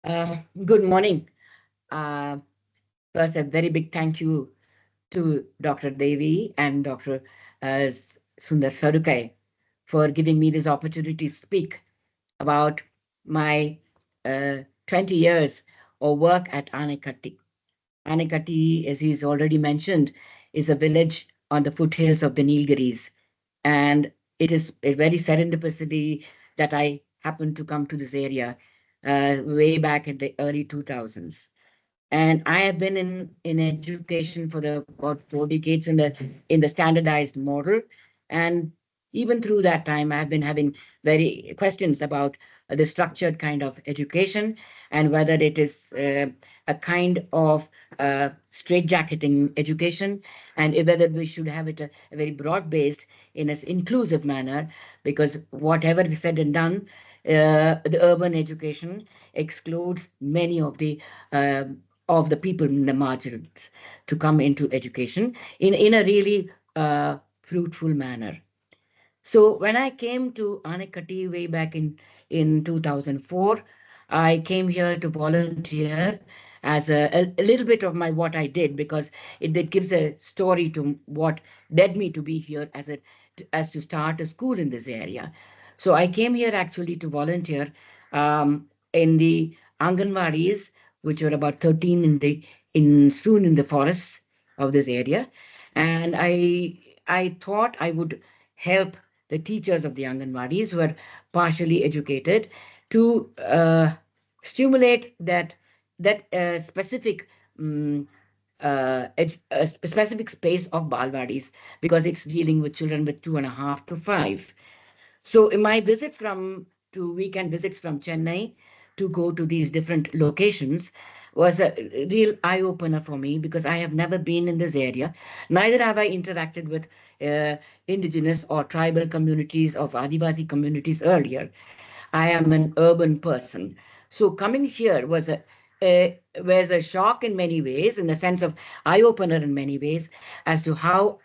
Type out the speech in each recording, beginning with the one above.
Good morning. Uh, First, a very big thank you to Dr. Devi and Dr. Sundar Sarukai for giving me this opportunity to speak about my 20 years of work at Anekatti. Anekatti, as he's already mentioned, is a village on the foothills of the Nilgiris. And it is a very serendipity that I happened to come to this area way back in the early 2000s. And I have been in education for about 4 decades in the standardized model. And even through that time, I've been having very questions about the structured kind of education and whether it is a kind of straitjacketing education, and whether we should have it a very broad-based in an inclusive manner, because whatever is said and done, the urban education excludes many of the people in the margins to come into education in a really fruitful manner. So when I came to Anekati way back in 2004, I came here to volunteer as a little bit of what I did, because it gives a story to what led me to be here as to start a school in this area. So I came here actually to volunteer in the Anganwadis, which were about 13 strewn in the forests of this area. And I thought I would help the teachers of the Anganwadis, who are partially educated, to stimulate that specific specific space of Balwadis, because it's dealing with children with 2.5 to 5. So in my weekend visits from Chennai to go to these different locations was a real eye-opener for me, because I have never been in this area. Neither have I interacted with indigenous or tribal communities of Adivasi communities earlier. I am an urban person. So coming here was a shock in many ways, in the sense of eye-opener in many ways, as to how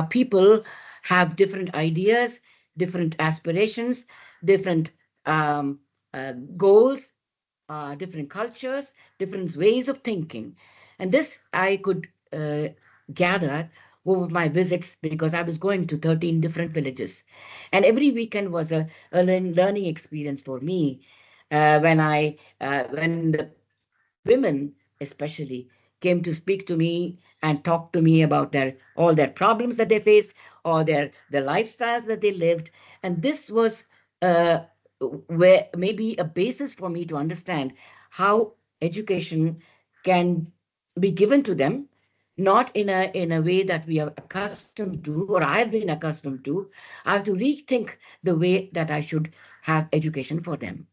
people have different ideas, different aspirations, different goals, different cultures, different ways of thinking. And this I could gather over my visits, because I was going to 13 different villages. And every weekend was a learning experience for me, when the women especially came to speak to me and talk to me about all their problems that they faced, or the lifestyles that they lived. And this was uh, where maybe a basis for me to understand how education can be given to them, not in a way that we are accustomed to, or I have been accustomed to. I have to rethink the way that I should have education for them.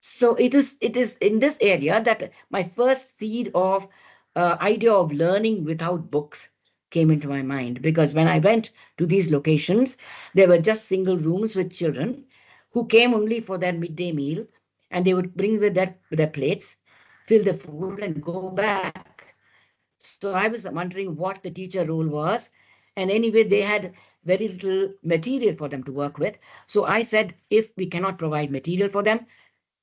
So it is in this area that my first seed of idea of learning without books came into my mind, because when I went to these locations, there were just single rooms with children who came only for their midday meal, and they would bring with their plates, fill the food, and go back. So I was wondering what the teacher role was. And anyway, they had very little material for them to work with. So I said, if we cannot provide material for them,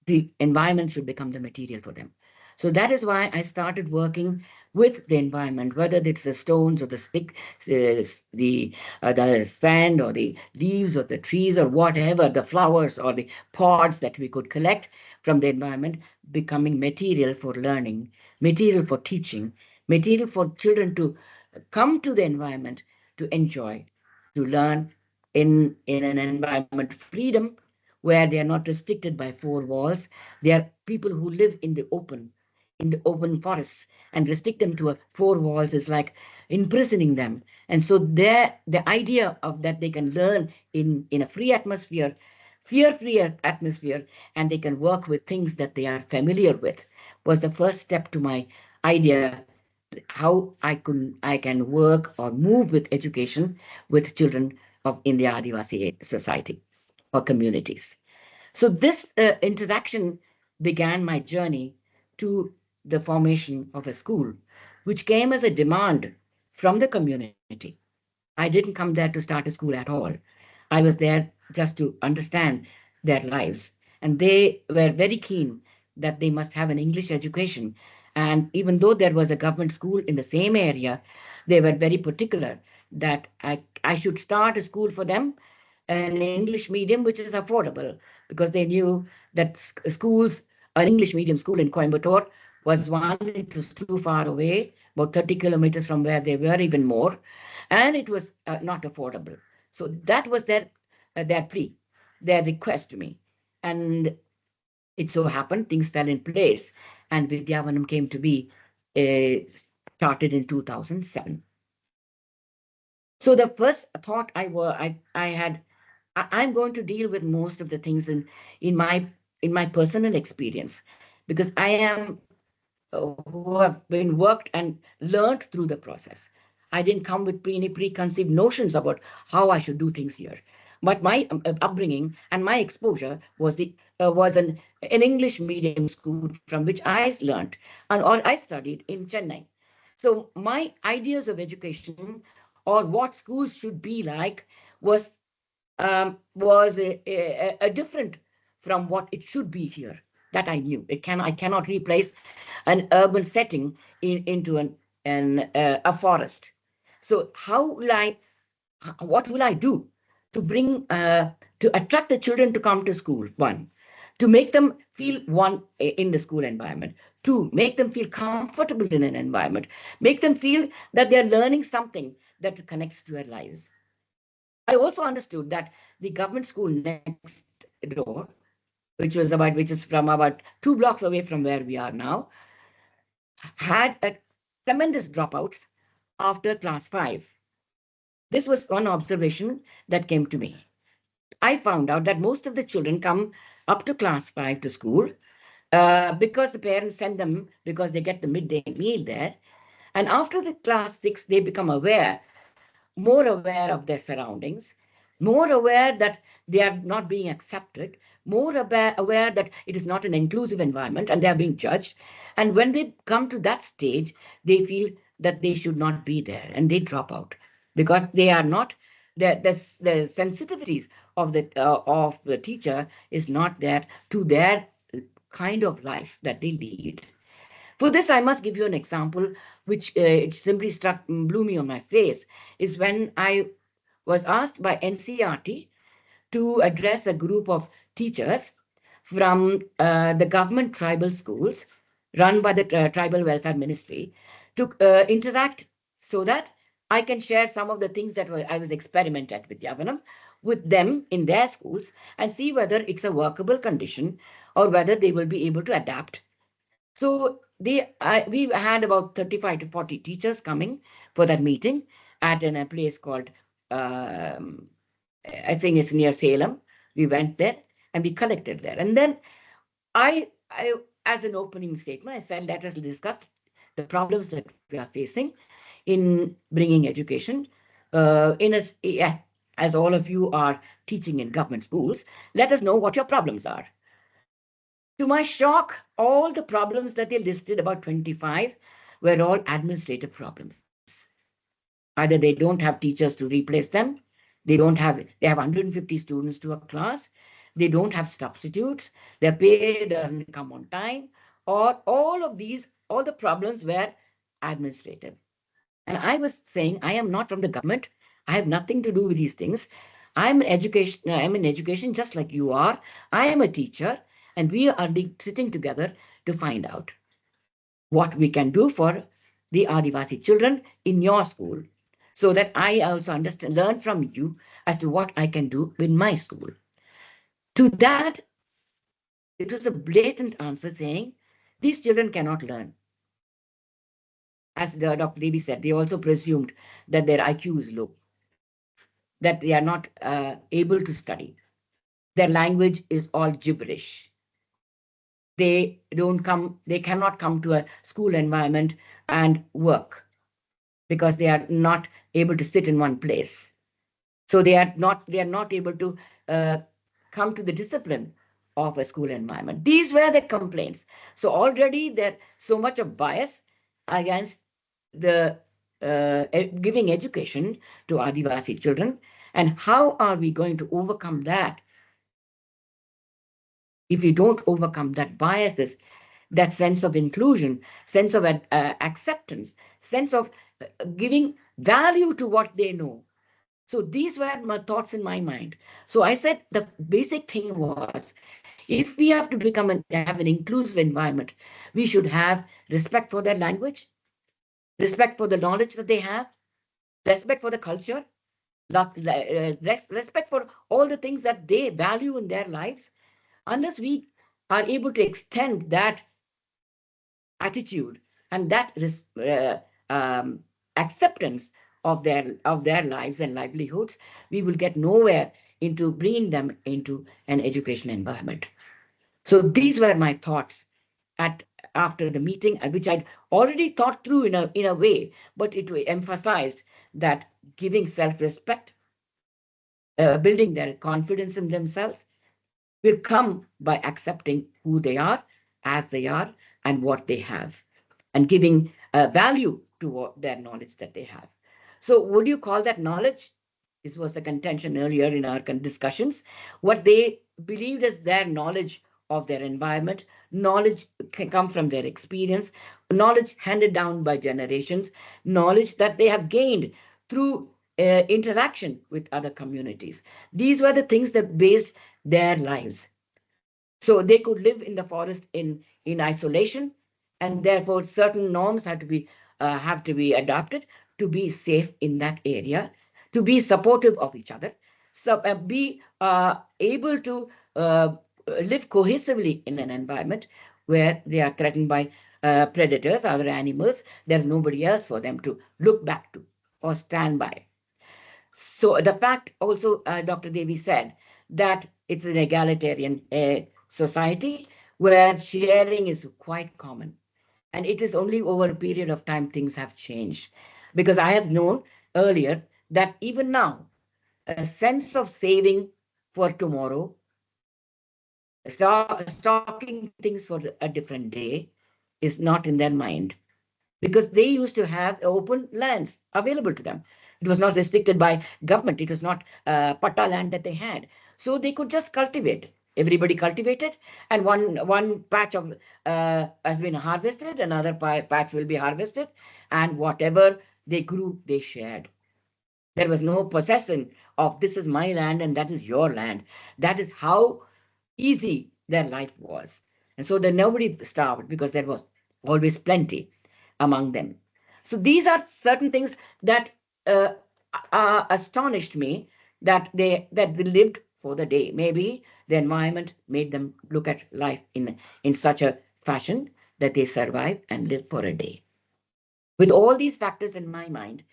the environment should become the material for them. So that is why I started working with the environment, whether it's the stones or the stick, the sand or the leaves or the trees or whatever, the flowers or the pods that we could collect from the environment, becoming material for learning, material for teaching, material for children to come to the environment to enjoy, to learn in an environment freedom, where they are not restricted by four walls. They are people who live in the open forests, and restrict them to four walls is like imprisoning them. And so the idea of that they can learn in a free atmosphere, fear-free atmosphere, and they can work with things that they are familiar with, was the first step to my idea how I can work or move with education with children in the Adivasi society or communities. So this interaction began my journey to the formation of a school, which came as a demand from the community. I didn't come there to start a school at all. I was there just to understand their lives. And they were very keen that they must have an English education. And even though there was a government school in the same area, they were very particular that I should start a school for them, an English medium, which is affordable, because they knew that schools, an English medium school in Coimbatore was one, it was too far away, about 30 kilometers from where they were, even more, and it was not affordable. So that was their plea, their request to me. And it so happened things fell in place, and Vidya Vanam came to be, started in 2007. So the first thought I had, I'm going to deal with most of the things in my personal experience, because I am who have been worked and learned through the process. I didn't come with any preconceived notions about how I should do things here. But my upbringing and my exposure was an English medium school from which I learned or I studied in Chennai. So my ideas of education or what schools should be like was a different from what it should be here. That I knew. I cannot replace an urban setting into a forest. So what will I do to bring to attract the children to come to school? One, to make them feel one in the school environment. Two, make them feel comfortable in an environment. Make them feel that they're learning something that connects to their lives. I also understood that the government school next door, which is from about 2 blocks away from where we are now, had a tremendous dropouts after class 5. This was one observation that came to me. I found out that most of the children come up to class 5 to school because the parents send them because they get the midday meal there. And after the class 6, they become more aware of their surroundings, more aware that they are not being accepted, more aware that it is not an inclusive environment and they are being judged. And when they come to that stage, they feel that they should not be there and they drop out because they are not, the sensitivities of the teacher is not there to their kind of life that they lead. For this, I must give you an example, which it simply blew me on my face, is when I was asked by NCRT to address a group of teachers from the government tribal schools run by the Tribal Welfare Ministry to interact so that I can share some of the things that I was experimenting with Yavanam with them in their schools and see whether it's a workable condition or whether they will be able to adapt. So we had about 35 to 40 teachers coming for that meeting at a place called, I think it's near Salem. We went there and we collected there. And then I as an opening statement, I said, let us discuss the problems that we are facing in bringing education. As all of you are teaching in government schools, let us know what your problems are. To my shock, all the problems that they listed, about 25, were all administrative problems. Either they don't have teachers to replace them, they have 150 students to a class, they don't have substitutes, their pay doesn't come on time, or all the problems were administrative. And I was saying, I am not from the government. I have nothing to do with these things. I'm in education just like you are. I am a teacher, and we are sitting together to find out what we can do for the Adivasi children in your school, so that I also learn from you as to what I can do in my school. To that, it was a blatant answer saying, these children cannot learn. As Dr. Devi said, they also presumed that their IQ is low, that they are not able to study. Their language is all gibberish. They cannot come to a school environment and work because they are not able to sit in one place. So they are not able to come to the discipline of a school environment. These were the complaints. So already there's so much of bias against the giving education to Adivasi children. And how are we going to overcome that? if you don't overcome that biases, that sense of inclusion, sense of acceptance, sense of giving value to what they know. So these were my thoughts in my mind. So I said the basic thing was, if we have to have an inclusive environment, we should have respect for their language, respect for the knowledge that they have, respect for the culture, respect for all the things that they value in their lives. Unless we are able to extend that attitude and that um, acceptance of their lives and livelihoods, we will get nowhere into bringing them into an education environment. So these were my thoughts at after the meeting, which I'd already thought through in a way, but it emphasized that giving self-respect, building their confidence in themselves, will come by accepting who they are, as they are, and what they have, and giving value to their knowledge that they have. So would you call that knowledge? This was the contention earlier in our discussions. What they believed as their knowledge of their environment, knowledge can come from their experience, knowledge handed down by generations, knowledge that they have gained through interaction with other communities. These were the things that based their lives. So they could live in the forest in isolation, and therefore certain norms have to be adopted to be safe in that area, to be supportive of each other, so be able to live cohesively in an environment where they are threatened by predators, other animals. There's nobody else for them to look back to or stand by. So the fact also, Dr. Devi said that it's an egalitarian society where sharing is quite common. And it is only over a period of time things have changed. Because I have known earlier that even now, a sense of saving for tomorrow, stocking things for a different day is not in their mind, because they used to have open lands available to them. It was not restricted by government. It was not patta land that they had. So they could just cultivate. Everybody cultivated, and one patch of has been harvested, another patch will be harvested, and whatever they grew, they shared. There was no possession of this is my land and that is your land. That is how easy their life was. And so then nobody starved because there was always plenty among them. So these are certain things that astonished me, that they lived for the day. Maybe the environment made them look at life in such a fashion that they survive and live for a day. With all these factors in my mind,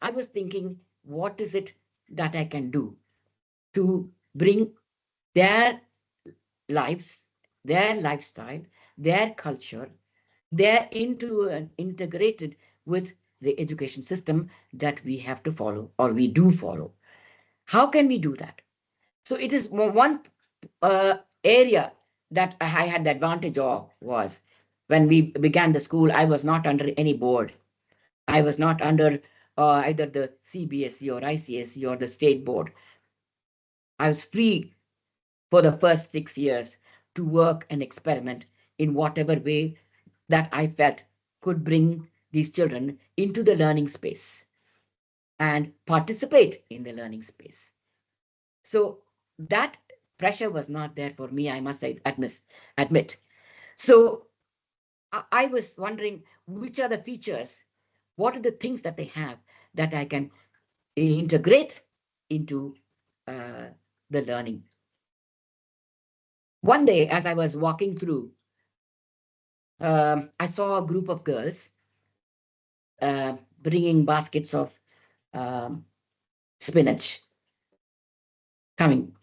I was thinking, what is it that I can do to bring their lives, their lifestyle, their culture, their into and integrated with the education system that we have to follow, or we do follow. How can we do that? So it is one area that I had the advantage of was when we began the school, I was not under any board. I was not under either the CBSE or ICSE or the state board. I was free for the first 6 years to work and experiment in whatever way that I felt could bring these children into the learning space and participate in the learning space. So that pressure was not there for me, I must admit. So I was wondering, which are the features, what are the things that they have that I can integrate into the learning. One day, as I was walking through, I saw a group of girls bringing baskets of spinach coming.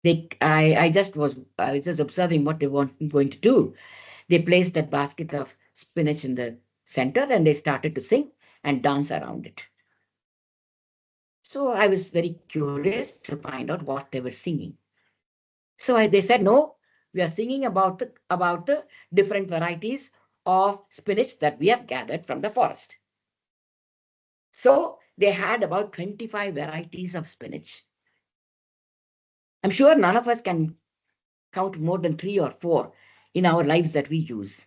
I was just observing what they were going to do. They placed that basket of spinach in the center and they started to sing and dance around it. So I was very curious to find out what they were singing. So they said, no, we are singing about the different varieties of spinach that we have gathered from the forest. So they had about 25 varieties of spinach. I'm sure none of us can count more than 3 or 4 in our lives that we use.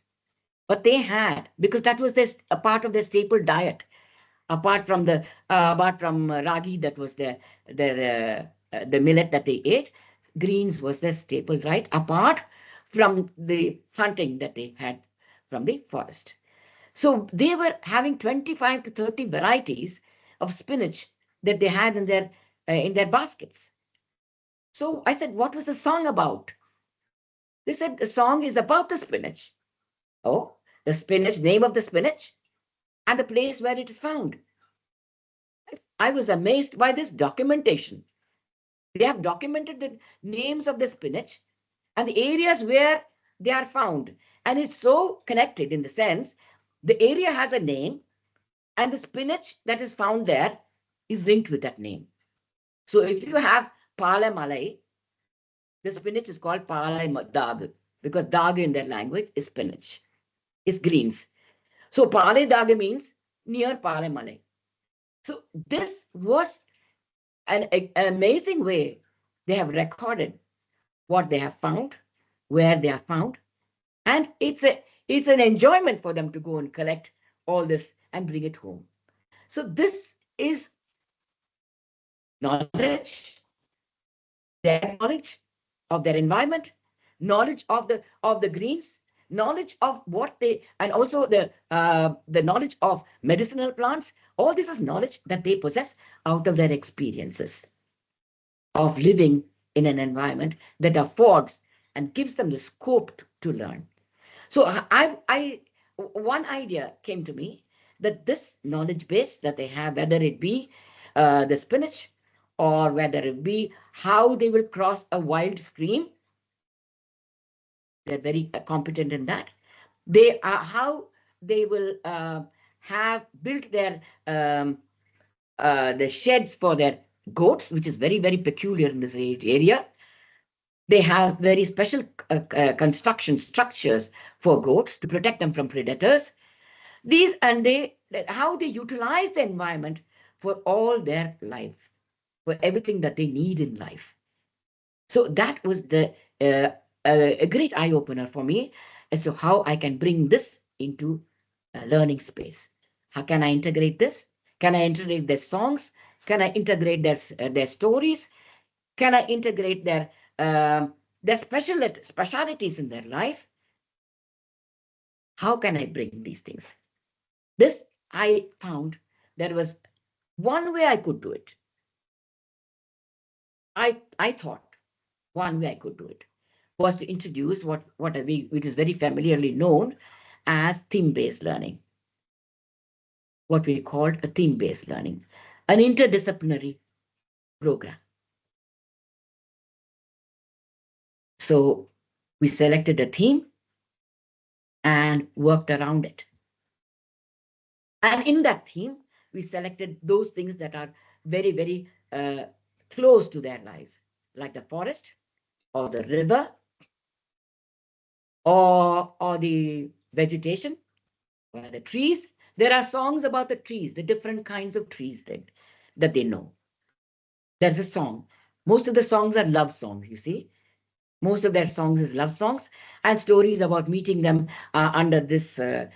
But they had, because that was a part of their staple diet, apart from ragi, that was the millet that they ate. Greens was their staple, right? Apart from the hunting that they had from the forest. So they were having 25 to 30 varieties of spinach that they had in their baskets. So I said, what was the song about? They said the song is about the spinach. Oh, the spinach, name of the spinach, and the place where it is found. I was amazed by this documentation. They have documented the names of the spinach and the areas where they are found. And it's so connected in the sense the area has a name and the spinach that is found there is linked with that name. So if you have Pale Malay, the spinach is called Pale Dag, because Dag in their language is spinach, is greens. So Pale Dag means near Pale Malay. So this was an amazing way they have recorded what they have found, where they are found, and it's an enjoyment for them to go and collect all this and bring it home. So this is knowledge, their knowledge of their environment, knowledge of the greens, knowledge of what they, and also the knowledge of medicinal plants. All this is knowledge that they possess out of their experiences of living in an environment that affords and gives them the scope to learn. So one idea came to me that this knowledge base that they have, whether it be the spinach or whether it be how they will cross a wild stream, they're very competent in that. They are how they will have built their the sheds for their goats, which is very, very peculiar in this area. They have very special construction structures for goats to protect them from predators. These and how they utilize the environment for all their life, for everything that they need in life. So that was a great eye opener for me as to how I can bring this into a learning space. How can I integrate this? Can I integrate their songs? Can I integrate their stories? Can I integrate their specialities in their life? How can I bring these things? This I found there was one way I could do it. I thought one way I could do it was to introduce which is very familiarly known as theme-based learning. What we called a theme-based learning, an interdisciplinary program. So we selected a theme and worked around it. And in that theme, we selected those things that are very, very close to their lives, like the forest or the river or the vegetation or the trees. There are songs about the trees, the different kinds of trees that they know. There's a song. Most of the songs are love songs, you see. Most of their songs is love songs and stories about meeting them under this river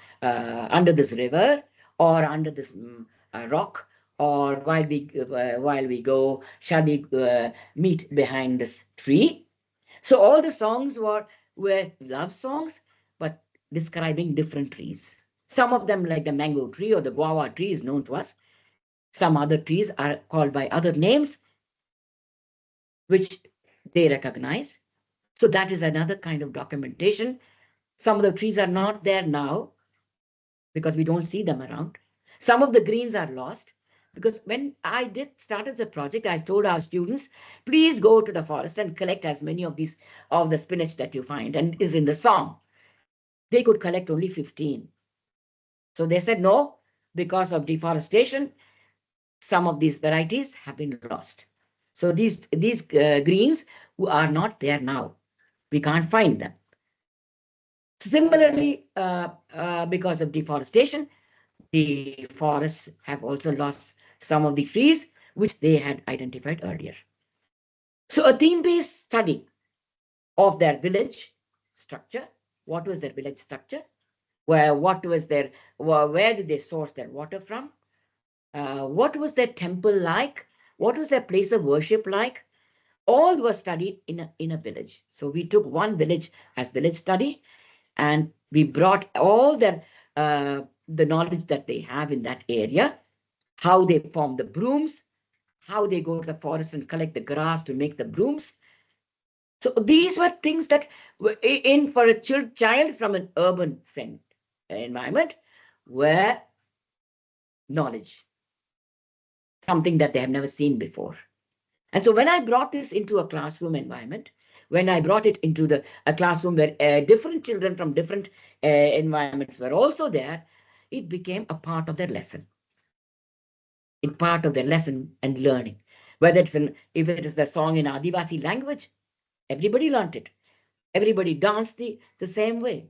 or under this rock, or while we go, shall we meet behind this tree. So all the songs were love songs, but describing different trees. Some of them, like the mango tree or the guava tree, is known to us. Some other trees are called by other names, which they recognize. So that is another kind of documentation. Some of the trees are not there now because we don't see them around. Some of the greens are lost because when I started the project, I told our students, please go to the forest and collect as many of the spinach that you find and is in the song. They could collect only 15. So they said no, because of deforestation, some of these varieties have been lost. So these greens are not there now. We can't find them. Similarly, because of deforestation, the forests have also lost some of the trees which they had identified earlier. So a theme-based study of their village structure. What was their village structure? What was where did they source their water from? What was their temple like? What was their place of worship like? All was studied in a village. So we took one village as village study, and we brought all the knowledge that they have in that area, how they form the brooms, how they go to the forest and collect the grass to make the brooms. So these were things that were in for a child from an urban environment were knowledge, something that they have never seen before. And so when I brought this into a classroom environment, when I brought it into a classroom where different children from different environments were also there, it became a part of their lesson. It's part of their lesson and learning. Whether if it is the song in Adivasi language, everybody learned it. Everybody danced the same way.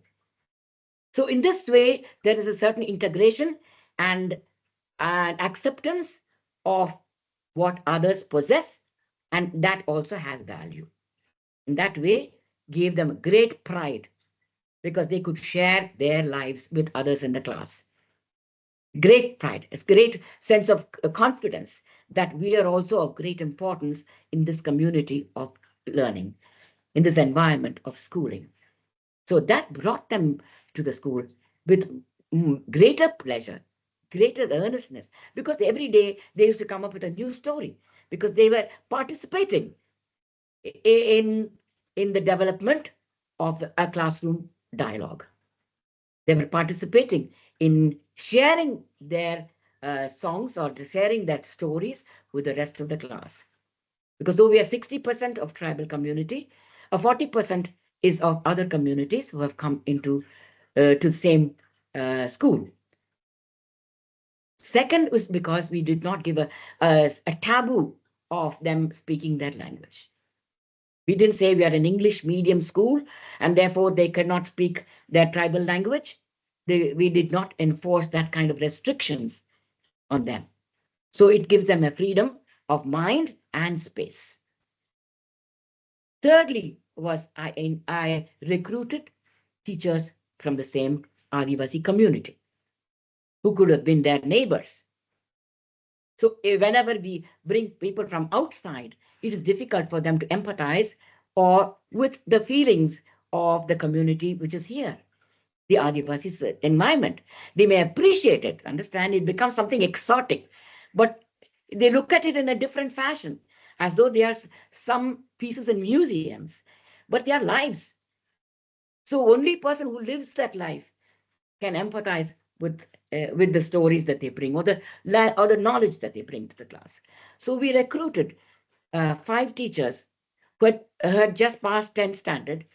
So in this way, there is a certain integration and acceptance of what others possess, and that also has value. In that way, gave them great pride because they could share their lives with others in the class. Great pride, a great sense of confidence that we are also of great importance in this community of learning, in this environment of schooling. So that brought them to the school with greater pleasure, greater earnestness, because every day they used to come up with a new story because they were participating in the development of a classroom dialogue. They were participating in sharing their songs or sharing their stories with the rest of the class. Because though we are 60% of tribal community, 40% is of other communities who have come into to the same school. Second was because we did not give a taboo of them speaking their language. We didn't say we are an English medium school and therefore they cannot speak their tribal language. We did not enforce that kind of restrictions on them. So it gives them a freedom of mind and space. Thirdly was I recruited teachers from the same Adivasi community who could have been their neighbors. So whenever we bring people from outside, it is difficult for them to empathize or with the feelings of the community which is here, the Adivasi environment. They may appreciate it, understand it becomes something exotic, but they look at it in a different fashion, as though they are some pieces in museums, but they are lives. So only person who lives that life can empathize with the stories that they bring or the knowledge that they bring to the class. So we recruited 5 teachers who had just passed 10th standard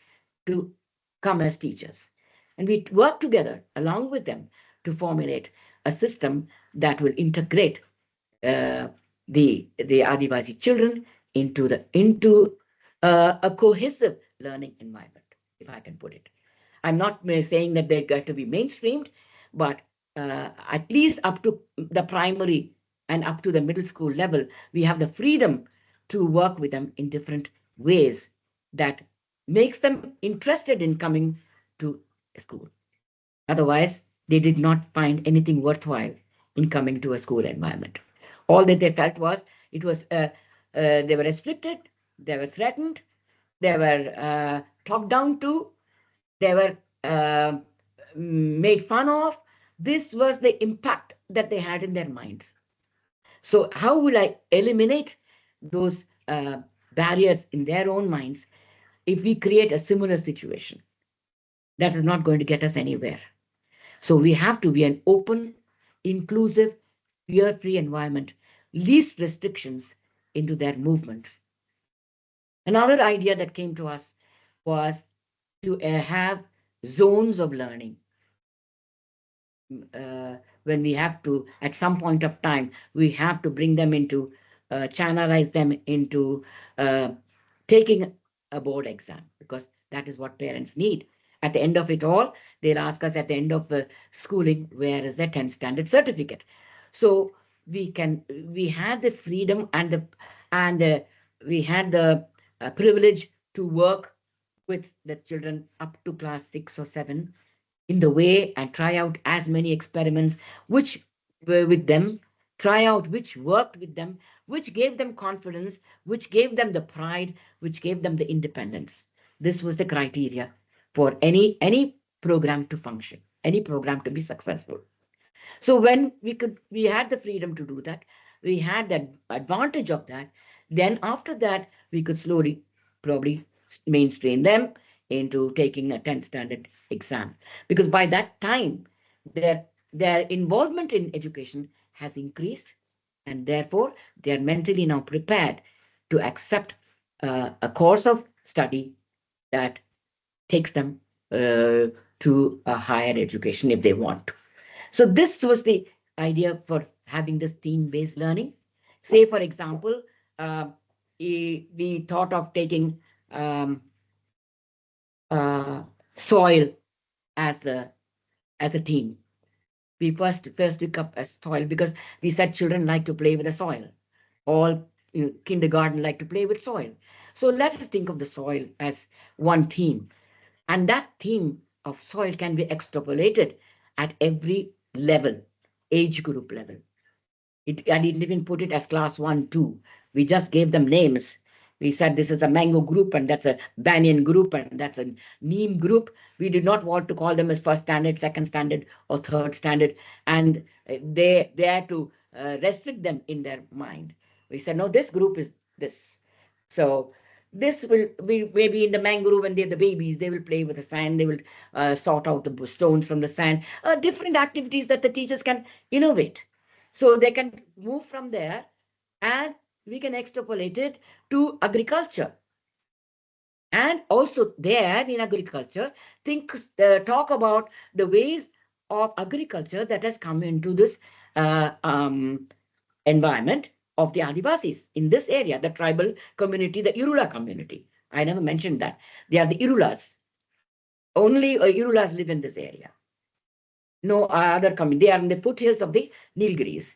to come as teachers. And we worked together along with them to formulate a system that will integrate the Adivasi children into a cohesive learning environment, if I can put it. I'm not saying that they're going to be mainstreamed, but at least up to the primary and up to the middle school level, we have the freedom to work with them in different ways that makes them interested in coming to school. Otherwise, they did not find anything worthwhile in coming to a school environment. All that they felt was they were restricted, they were threatened, they were talked down to, they were made fun of. This was the impact that they had in their minds. So how will I eliminate those barriers in their own minds if we create a similar situation? That is not going to get us anywhere. So we have to be an open, inclusive, fear-free environment, least restrictions into their movements. Another idea that came to us was to have zones of learning. When we have to, at some point of time, we have to bring them into, channelize them into taking a board exam, because that is what parents need. At the end of it all, they'll ask us at the end of schooling, where is the 10th standard certificate? So we had the freedom and we had the privilege to work with the children up to class 6 or 7 in the way and try out as many experiments which were with them, try out which worked with them, which gave them confidence, which gave them the pride, which gave them the independence. This was the criteria for any program to function, any program to be successful. So when we had the freedom to do that, we had that advantage of that. Then after that, we could slowly probably mainstream them into taking a 10th standard exam. Because by that time, their involvement in education has increased, and therefore they are mentally now prepared to accept a course of study that takes them to a higher education if they want to. So this was the idea for having this theme-based learning. Say, for example, we thought of taking soil as a theme. We first took up as soil because we said children like to play with the soil. All kindergarten like to play with soil. So let us think of the soil as one theme. And that theme of soil can be extrapolated at every level, age group level. I didn't even put it as class 1, 2. We just gave them names. We said this is a mango group, and that's a banyan group, and that's a neem group. We did not want to call them as first standard, second standard, or third standard, and they had to restrict them in their mind. We said, no, this group is this. So this will be maybe in the mangrove when they're the babies, they will play with the sand, they will sort out the stones from the sand, different activities that the teachers can innovate. So they can move from there and we can extrapolate it to agriculture. And also there in agriculture, talk about the ways of agriculture that has come into this environment of the Adivasis in this area, the tribal community, the Irula community. I never mentioned that. They are the Irulas. Only Irulas live in this area. No other community. They are in the foothills of the Nilgiris.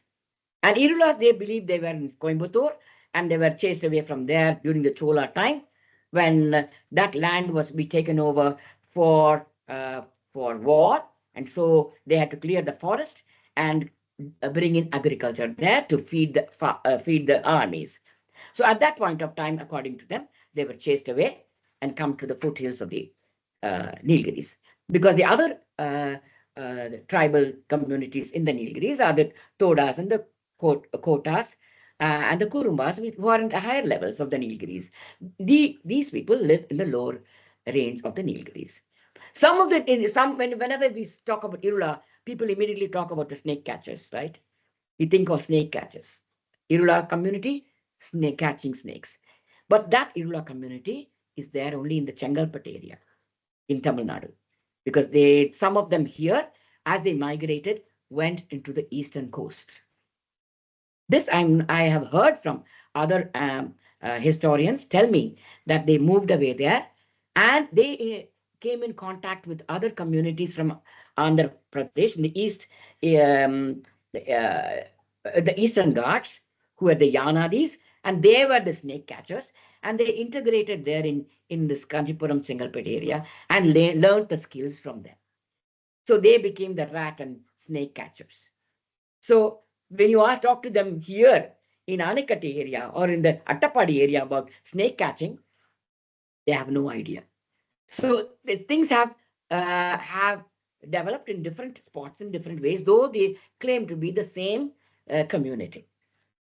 And Irulas, they believe they were in Coimbatore and they were chased away from there during the Chola time when that land was to be taken over for war. And so they had to clear the forest and bring in agriculture there to feed the armies. So at that point of time, according to them, they were chased away and come to the foothills of the Nilgiris. Because the other tribal communities in the Nilgiris are the Todas and the Kotas and the Kurumbas, who are in the higher levels of the Nilgiris. These people live in the lower range of the Nilgiris. Whenever we talk about Irula, people immediately talk about the snake catchers, right? You think of snake catchers. Irula community, catching snakes. But that Irula community is there only in the Chengalpat area in Tamil Nadu. Because some of them here, as they migrated, went into the eastern coast. This I have heard from other historians tell me that they moved away there and they came in contact with other communities from Andhra Pradesh in the east, the Eastern Ghats, who were the Yanadis, and they were the snake catchers, and they integrated there in this Kanchipuram Chengalpet area and learned the skills from them. So they became the rat and snake catchers. So when you talk to them here in Anekati area or in the Attapadi area about snake catching, they have no idea. So these things have developed in different spots in different ways, though they claim to be the same community.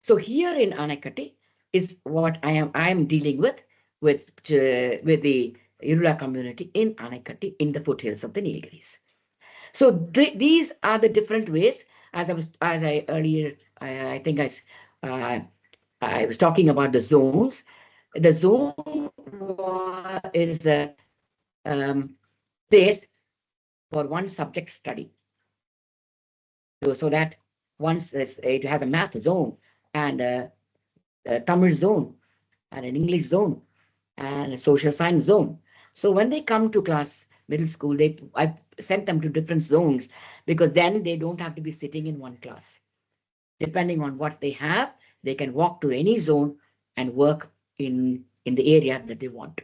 So here in Anekati is what I am dealing with the Irula community in Anekati in the foothills of the Nilgiris. So these are the different ways. I was talking about the zones. The zone is a place for one subject study. So that once it has a math zone and a Tamil zone and an English zone and a social science zone. So when they come to class middle school, I sent them to different zones because then they don't have to be sitting in one class. Depending on what they have, they can walk to any zone and work in the area that they want.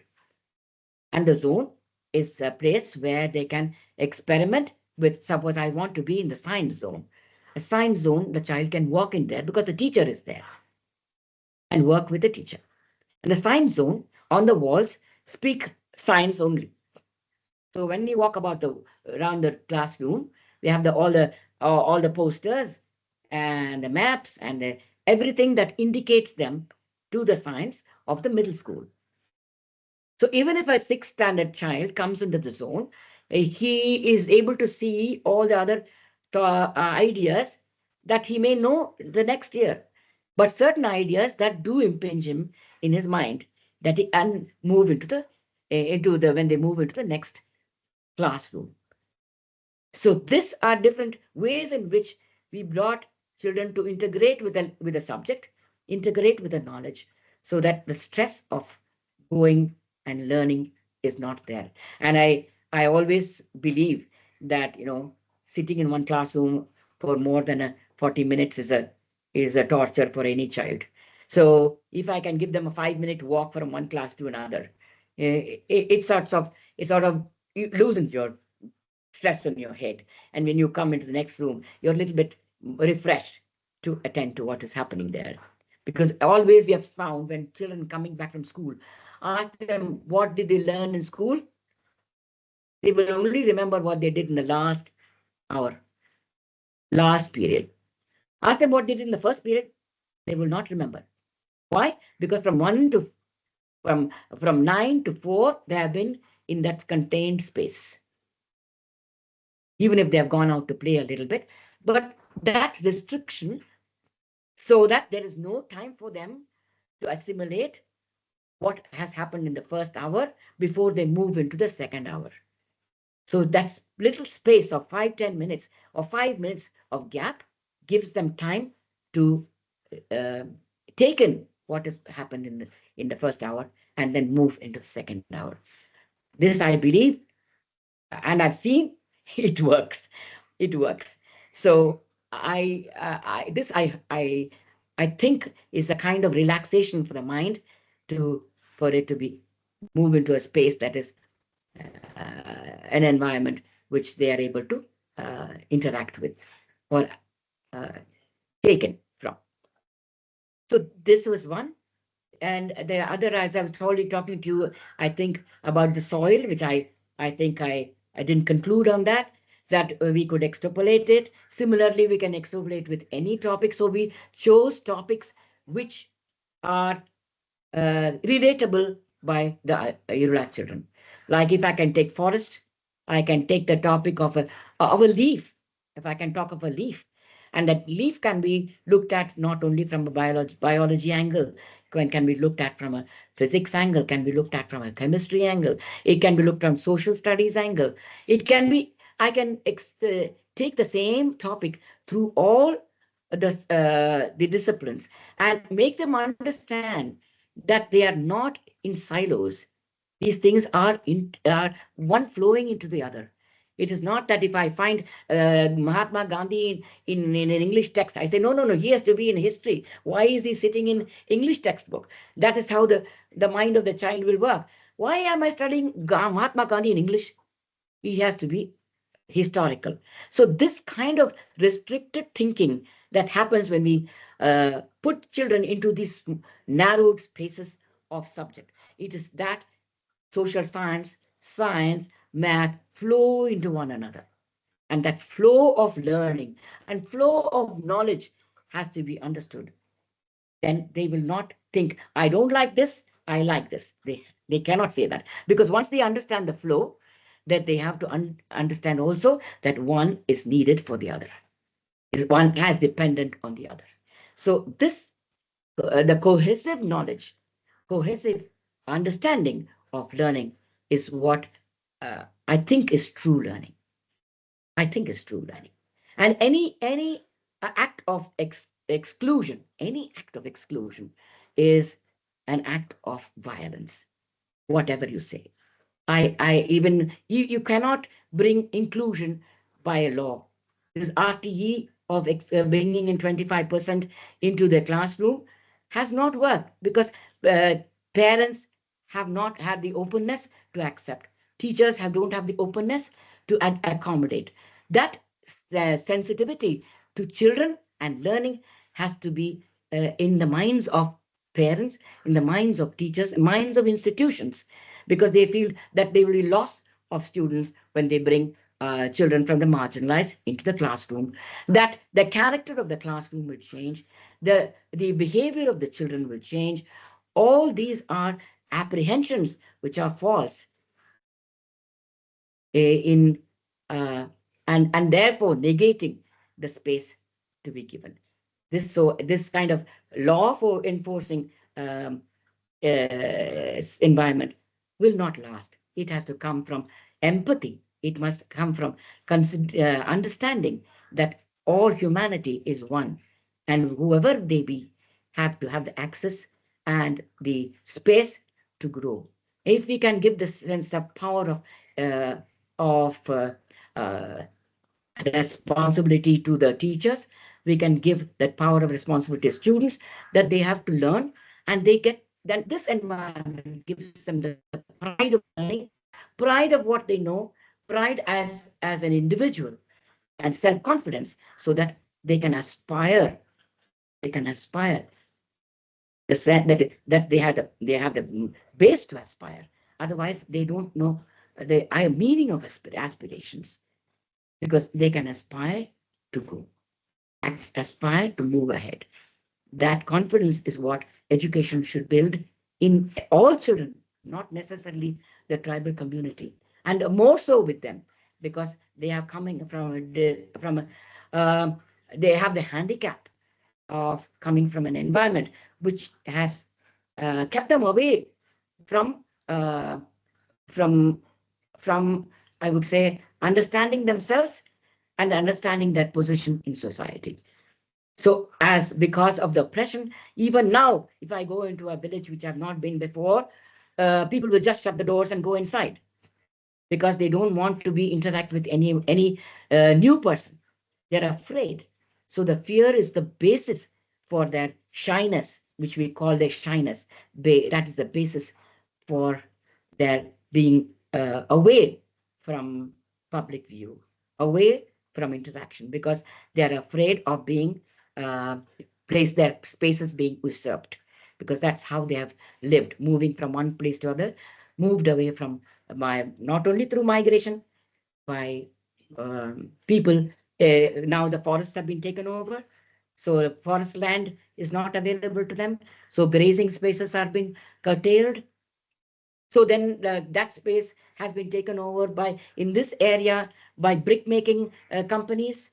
And the zone is a place where they can experiment with, suppose I want to be in the science zone. A science zone, the child can walk in there because the teacher is there and work with the teacher. And the science zone, on the walls, speak science only. So when we walk around the classroom, we have all the posters and the maps and everything that indicates them to the science of the middle school. So even if a sixth standard child comes into the zone, he is able to see all the other ideas that he may know the next year, but certain ideas that do impinge him in his mind that he and move into the when they move into the next classroom. So these are different ways in which we brought children to integrate with the subject, integrate with the knowledge, so that the stress of going and learning is not there. And I always believe that sitting in one classroom for more than 40 minutes is a torture for any child. So if I can give them a 5-minute walk from one class to another, it sort of loosens your stress on your head. And when you come into the next room, you're a little bit refreshed to attend to what is happening there. Because always we have found when children coming back from school, ask them what did they learn in school, they will only remember what they did in the last hour, last period. Ask them what they did in the first period, they will not remember. Why? Because from 9 to 4, they have been in that contained space. Even if they have gone out to play a little bit, but that restriction, so that there is no time for them to assimilate what has happened in the first hour before they move into the second hour. So that little space of 5-10 minutes or 5 minutes of gap gives them time to take in what has happened in the first hour and then move into the second hour. This, I believe, and I've seen, it works. It works. So I think is a kind of relaxation for the mind for it to be move into a space that is an environment which they are able to interact with or taken from. So this was one. And the other, as I was already talking to you, I think about the soil, which I think I didn't conclude on that we could extrapolate it. Similarly, we can extrapolate with any topic. So we chose topics which are relatable by the rural children. Like if I can take forest, I can take the topic of a leaf. If I can talk of a leaf, and that leaf can be looked at not only from a biology angle, can be looked at from a physics angle, can be looked at from a chemistry angle, it can be looked from social studies angle. It can be, I can take the same topic through all the disciplines and make them understand that they are not in silos. These things are one flowing into the other. It is not that if I find Mahatma Gandhi in an English text, I say, no, he has to be in history. Why is he sitting in English textbook? That is how the mind of the child will work. Why am I studying Mahatma Gandhi in English? He has to be historical. So this kind of restricted thinking that happens when we put children into these narrowed spaces of subject. It is that social science, math flow into one another. And that flow of learning and flow of knowledge has to be understood. Then they will not think, I don't like this, I like this. They cannot say that, because once they understand the flow, that they have to understand also that one is needed for the other. Is one as dependent on the other. So this, the cohesive knowledge, cohesive understanding of learning is what I think is true learning. I think is true learning. And any act of exclusion, any act of exclusion is an act of violence, whatever you say. You cannot bring inclusion by a law. This RTE of bringing in 25% into the classroom has not worked, because parents have not had the openness to accept. Teachers don't have the openness to accommodate. That sensitivity to children and learning has to be in the minds of parents, in the minds of teachers, minds of institutions, because they feel that they will be lost of students when they bring children from the marginalized into the classroom, that the character of the classroom will change, the behavior of the children will change. All these are apprehensions which are false in and therefore negating the space to be given. This kind of law for enforcing environment will not last. It has to come from empathy. It must come from understanding that all humanity is one, and whoever they be have to have the access and the space to grow. If we can give the sense of power of responsibility to the teachers, we can give that power of responsibility to students, that they have to learn, and they get, then this environment gives them the pride of learning, pride of what they know, pride as an individual, and self-confidence, so that they can aspire, that they have the base to aspire. Otherwise they don't know the meaning of aspirations, because they can aspire to go, aspire to move ahead. That confidence is what education should build in all children, not necessarily the tribal community, and more so with them, because they are coming they have the handicap of coming from an environment which has kept them away from uh, from from I would say understanding themselves and understanding their position in society. So as because of the oppression, even now, if I go into a village which I've not been before, people will just shut the doors and go inside, because they don't want to be interact with any new person. They're afraid. So the fear is the basis for their shyness, which we call their shyness. That is the basis for their being away from public view, away from interaction, because they're afraid of being uh, placed, their spaces being usurped, because that's how they have lived, moving from one place to other, moved away from not only through migration, by people. Now the forests have been taken over, so forest land is not available to them. So grazing spaces are being curtailed. So then that space has been taken over by, in this area, by brick making companies.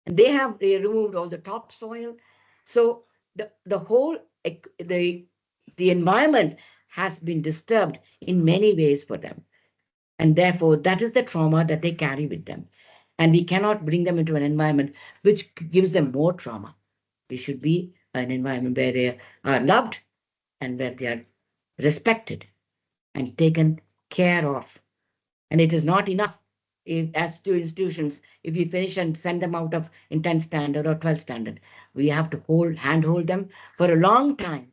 And they have removed all the topsoil. So the whole the environment has been disturbed in many ways for them. And therefore, that is the trauma that they carry with them. And we cannot bring them into an environment which gives them more trauma. We should be an environment where they are loved and where they are respected and taken care of. And it is not enough as to institutions, if we finish and send them out of in 10th standard or 12th standard, we have to handhold them for a long time.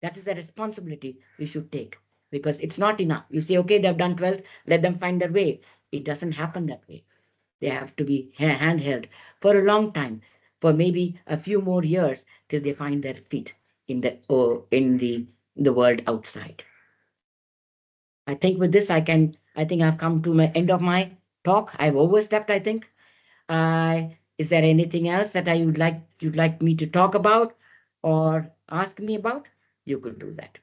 That is a responsibility we should take, because it's not enough. You say, okay, they've done 12th, let them find their way. It doesn't happen that way. They have to be handheld for a long time, for maybe a few more years, till they find their feet in the world outside. I think with this, I think I've come to my end of my talk. I've overstepped, I think. Is there anything else that you'd like me to talk about or ask me about? You could do that.